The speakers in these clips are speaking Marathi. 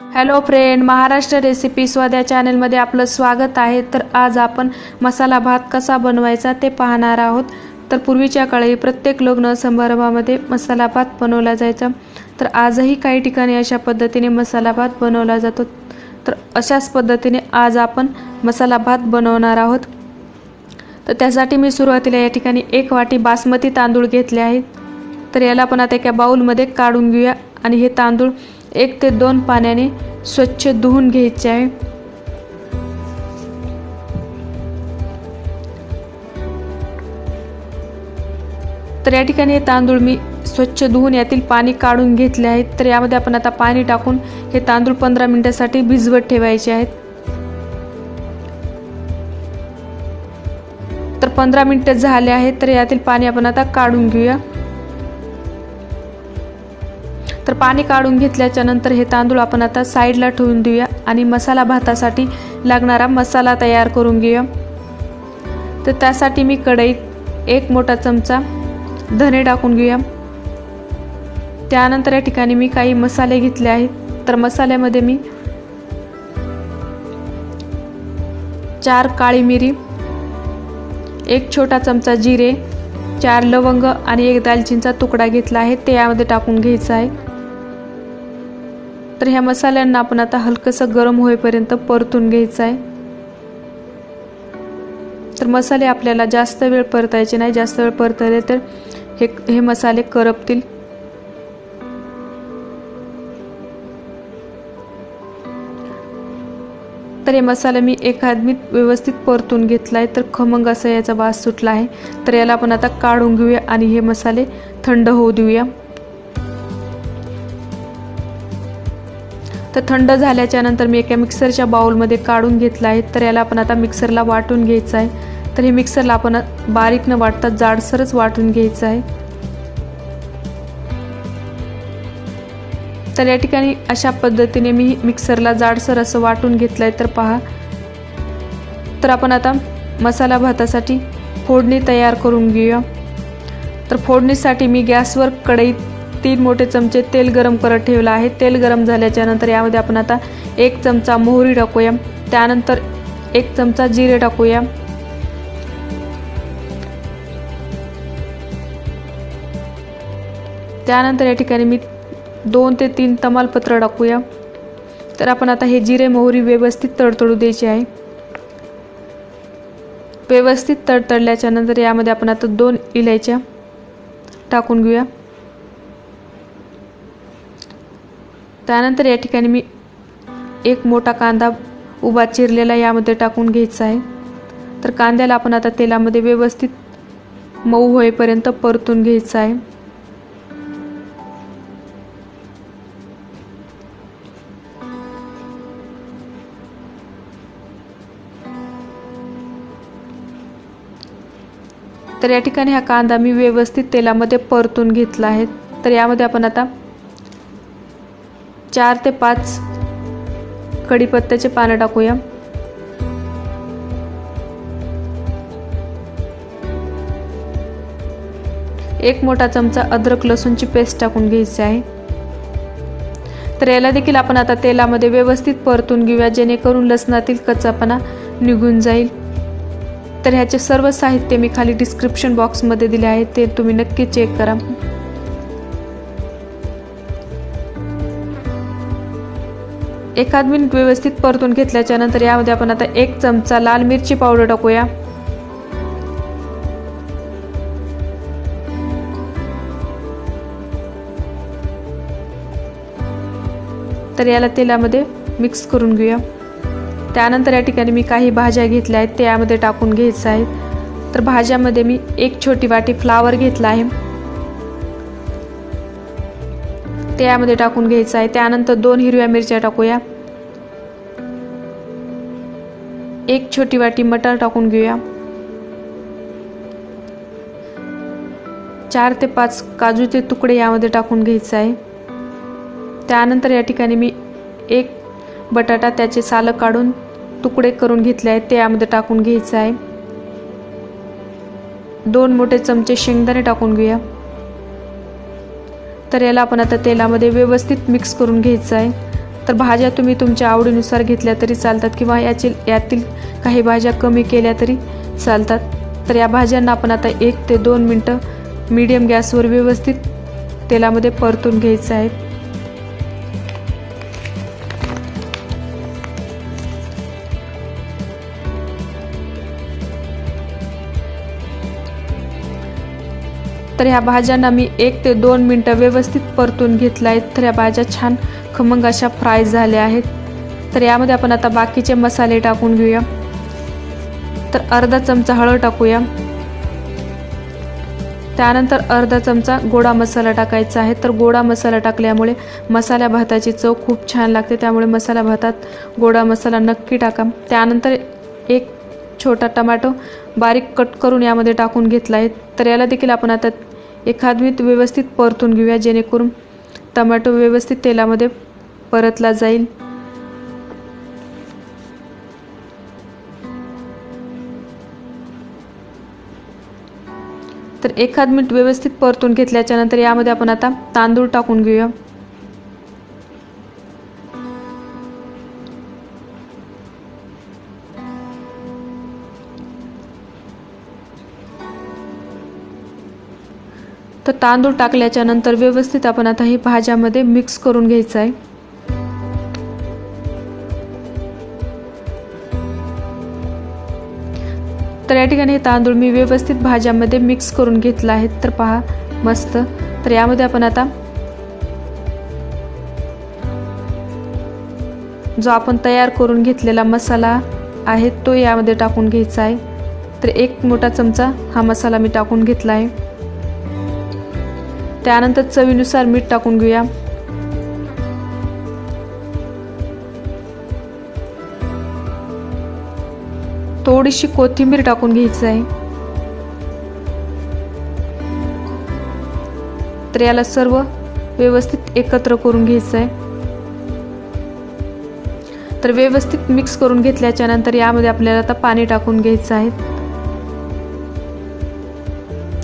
हॅलो फ्रेंड, महाराष्ट्र रेसिपी स्वाद या चॅनलमध्ये आपलं स्वागत आहे। तर आज आपण मसाला भात कसा बनवायचा ते पाहणार आहोत। तर पूर्वीच्या काळी प्रत्येक लग्न समारंभामध्ये मसाला भात बनवला जायचा। तर आजही काही ठिकाणी अशा पद्धतीने मसाला भात बनवला जातो। तर अशाच पद्धतीने आज आपण मसाला भात बनवणार आहोत। तर त्यासाठी मी सुरुवातीला या ठिकाणी 1 वाटी बासमती तांदूळ घेतले आहेत। तर याला आपण आता एका बाउलमध्ये काढून घेऊया आणि हे तांदूळ 1 ते 2 पाण्याने स्वच्छ धुवून घ्यायचे आहे। तर या ठिकाणी हे तांदूळ मी स्वच्छ धुवून यातील पाणी काढून घेतले आहे। तर यामध्ये आपण आता पाणी टाकून हे तांदूळ 15 मिनिटांसाठी भिजवत ठेवायचे आहेत। तर 15 मिनिटे झाले आहेत। तर यातील पाणी आपण आता काढून घेऊया। तर पाणी काढून घेतल्याच्या नंतर हे तांदूळ आपण आता साईडला ठेवून देऊया आणि मसाला भातासाठी लागणारा मसाला तयार करून घेऊया। तर त्यासाठी मी कढईत 1 मोठा चमचा धने टाकून घेऊया। त्यानंतर या ठिकाणी मी काही मसाले घेतले आहेत। तर मसाल्यामध्ये मी 4 काळी मिरी, 1 छोटा चमचा जिरे, 4 लवंग आणि 1 दालचिनीचा तुकडा घेतला आहे, ते यामध्ये टाकून घ्यायचा आहे। तर ह्या मसाल्यांना आपण आता हलकसं गरम होईपर्यंत परतून घ्यायचं आहे। तर मसाले आपल्याला जास्त वेळ परतायचे नाही, जास्त वेळ परतले तर हे मसाले करपतील। तर हे मसाला मी एकादमीत व्यवस्थित परतून घेतला आहे। तर खमंग असा याचा वास सुटला आहे। तर याला आपण आता काढून घेऊया आणि हे मसाले थंड होऊ देऊया। तर थंड झाल्याच्या नंतर मी एका मिक्सरच्या बाउलमध्ये काढून घेतला आहे। तर याला आपण आता मिक्सरला वाटून घ्यायचं आहे। तर हे मिक्सरला आपण बारीक न वाटता जाडसरच वाटून घ्यायचं आहे। तर या ठिकाणी अशा पद्धतीने मी मिक्सरला जाडसर असं वाटून घेतलं आहे। तर पहा, तर आपण आता मसाला भातासाठी फोडणी तयार करून घेऊया। तर फोडणीसाठी मी गॅसवर कढईत 3 मोठे चमचे तेल गरम करत ठेवला आहे। तेल गरम झाल्याच्या नंतर यामध्ये आपण आता 1 चमचा मोहरी टाकूया। त्यानंतर 1 चमचा जिरे टाकूया। त्यानंतर या ठिकाणी मी 2 ते 3 तमालपत्र टाकूया। तर आपण आता हे जिरे मोहरी व्यवस्थित तडतडू द्यायचे आहे। व्यवस्थित तडतडल्याच्या नंतर यामध्ये आपण आता 2 इलायच्या टाकून घेऊया। त्यानंतर या ठिकाणी मी 1 मोठा कांदा उभा चिरलेला यामध्ये टाकून घ्यायचा आहे। तर कांद्याला आपण आता तेलामध्ये व्यवस्थित मऊ होईपर्यंत परतून घ्यायचा आहे। तर या ठिकाणी हा कांदा मी व्यवस्थित तेलामध्ये परतून घेतला आहे। तर यामध्ये आपण आता 4 ते 5 कढीपत्त्याचे पानं टाकूया। एक मोठा चमचा अद्रक लसूणची पेस्ट टाकून घ्यायची आहे। तर याला देखील आपण आता तेलामध्ये व्यवस्थित परतून घेऊया, जेणेकरून लसणातील कच्चापणा निघून जाईल। तर ह्याचे सर्व साहित्य मी खाली डिस्क्रिप्शन बॉक्समध्ये दिले आहे, ते तुम्ही नक्की चेक करा। एखाद मिनिट व्यवस्थित परतून घेतल्याच्या नंतर यामध्ये आपण आता 1 चमचा लाल मिरची पावडर टाकूया। तर याला तेलामध्ये मिक्स करून घेऊया। त्यानंतर या ठिकाणी मी काही भाज्या घेतल्या आहेत, ते यामध्ये टाकून घ्यायचं आहे। तर भाज्यामध्ये मी 1 छोटी वाटी फ्लावर घेतला आहे, ते यामध्ये टाकून घ्यायचं आहे। त्यानंतर 2 हिरव्या मिरच्या टाकूया। 1 छोटी वाटी मटार टाकून घेऊया। 4 ते 5 काजूचे तुकडे यामध्ये टाकून घ्यायचे आहे। त्यानंतर या ठिकाणी मी 1 बटाटा त्याचे सालं काढून तुकडे करून घेतले आहेत, ते यामध्ये टाकून घ्यायचे आहे। 2 मोठे चमचे शेंगदाणे टाकून घेऊया। तर याला आपण आता तेलामध्ये व्यवस्थित मिक्स करून घ्यायचं आहे। तर भाज्या तुम्ही तुमच्या आवडीनुसार घेतल्या तरी चालतात किंवा यातील काही भाज्या कमी केल्या तरी चालतात। तर या भाज्यांना आपण आता 1 ते 2 मिनटं मीडियम गॅसवर व्यवस्थित तेलामध्ये परतून घ्यायचं आहे। तर ह्या भाज्यांना मी 1 ते 2 मिनटं व्यवस्थित परतून घेतल्या आहेत। तर ह्या भाज्या छान खमंग अशा फ्राय झाल्या आहेत। तर यामध्ये आपण आता बाकीचे मसाले टाकून घेऊया। तर अर्धा चमचा हळद टाकूया, त्यानंतर अर्धा चमचा गोडा मसाला टाकायचा आहे। तर गोडा मसाला टाकल्यामुळे मसाल्या भाताची चव खूप छान लागते, त्यामुळे मसाला भातात गोडा मसाला नक्की टाका। त्यानंतर 1 छोटा टोमॅटो बारीक कट करून यामध्ये टाकून घेतला आहे। तर याला देखील आपण आता एखाद मिनिट व्यवस्थित परतून घेऊया, जेणेकरून टोमॅटो व्यवस्थित तेलामध्ये परतला जाईल। तर एखाद मिनिट व्यवस्थित परतून घेतल्याच्या नंतर यामध्ये आपण आता तांदूळ टाकून घेऊया। तर तांदूळ टाकल्याच्या नंतर व्यवस्थित आपण आता ही भाज्यामध्ये मिक्स करून घ्यायचं आहे। तर या ठिकाणी हे तांदूळ मी व्यवस्थित भाज्यामध्ये मिक्स करून घेतला आहे। तर पहा मस्त। तर यामध्ये आपण आता जो आपण तयार करून घेतलेला मसाला आहे तो यामध्ये टाकून घ्यायचा आहे। तर 1 मोठा चमचा हा मसाला मी टाकून घेतला आहे। त्यानंतर चवीनुसार मीठ टाकून घेऊया। थोडीशी कोथिंबीर टाकून घ्यायची आहे। तर याला सर्व व्यवस्थित एकत्र करून घ्यायचं आहे। तर व्यवस्थित मिक्स करून घेतल्याच्या नंतर यामध्ये आपल्याला आता पाणी टाकून घ्यायचं आहे।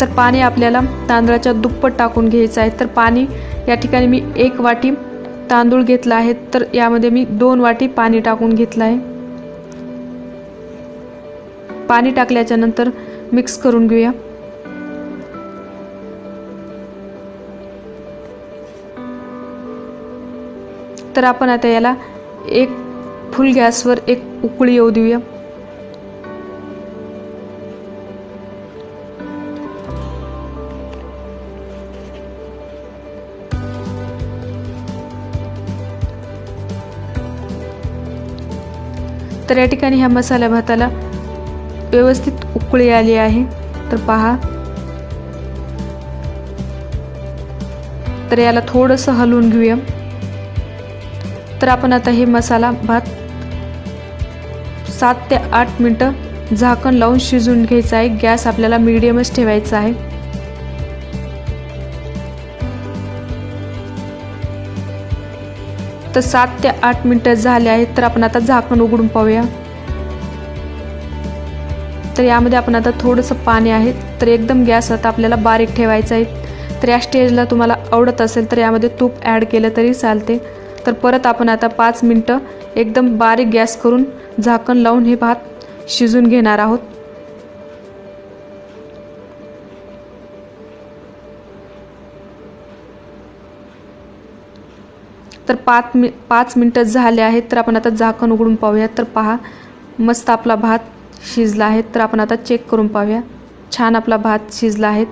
तर पाणी आपल्याला तांदळाच्या दुप्पट टाकून घ्यायचं आहे। तर पाणी या ठिकाणी मी 1 वाटी तांदूळ घेतला आहे, तर यामध्ये मी 2 वाटी पाणी टाकून घेतलं आहे। पाणी टाकल्याच्या नंतर मिक्स करून घेऊया। तर आपण आता याला फुल गॅसवर 1 उकळी येऊ देऊया। तर या ठिकाणी ह्या मसाला भाताला व्यवस्थित उकळी आली आहे। तर पहा, तर याला थोडंसं हलवून घेऊया। तर आपण आता हे मसाला भात 7 ते 8 मिनिटं झाकण लावून शिजवून घ्यायचा आहे। गॅस आपल्याला मीडियमच ठेवायचा आहे। तर 7 ते 8 मिनिटं झाले आहेत। तर आपण आता झाकण उघडून पाहूया। तर यामध्ये आपण आता थोडंसं पाणी आहे, तर एकदम गॅस आता आपल्याला बारीक ठेवायचा आहे। तर या स्टेजला तुम्हाला आवडत असेल तर यामध्ये तूप ॲड केलं तरी चालते। तर परत आपण आता 5 मिनिटं एकदम बारीक गॅस करून झाकण लावून हे भात शिजून घेणार आहोत। तर 5 मिनिटं झाले आहेत। तर आपण आता झाकण उघडून पाहूया। तर पहा, मस्त आपला भात शिजला आहे। तर आपण आता चेक करून पाहूया। छान आपला भात शिजला आहे।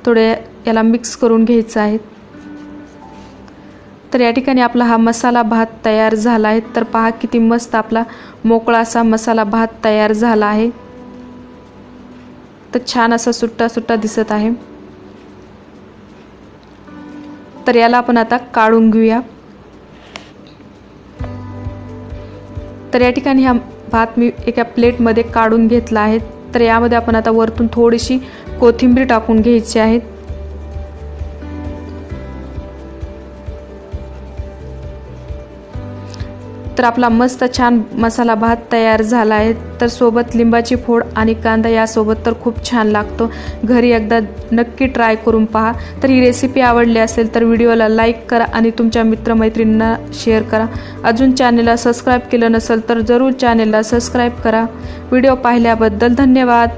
थोडे याला मिक्स करून घ्यायचं आहे। तर या ठिकाणी आपला हा मसाला भात तयार झाला आहे। तर पहा किती मस्त आपला मोकळा असा मसाला भात तयार झाला आहे। तर छान असा सुट्टा सुट्टा दिसत आहे। तर याला आपण आता काढून घेऊया। तर या ठिकाणी हा भात मी एका प्लेटमध्ये काढून घेतला आहे। तर यामध्ये आपण आता वरतून थोडीशी कोथिंबीर टाकून घ्यायची आहे। तर आपला मस्त छान मसाला भात तयार झाला आहे। तर सोबत लिंबाची फोड आणि कांदा यासोबत तर खूप छान लागतो। घरी एकदा नक्की ट्राय करून पहा। तर ही रेसिपी आवडली असेल तर व्हिडिओला लाईक करा आणि तुमच्या मित्रमैत्रिणींना शेअर करा। अजून चॅनलला सबस्क्राईब केलं नसेल तर जरूर चॅनलला सबस्क्राईब करा। व्हिडिओ पाहिल्याबद्दल धन्यवाद।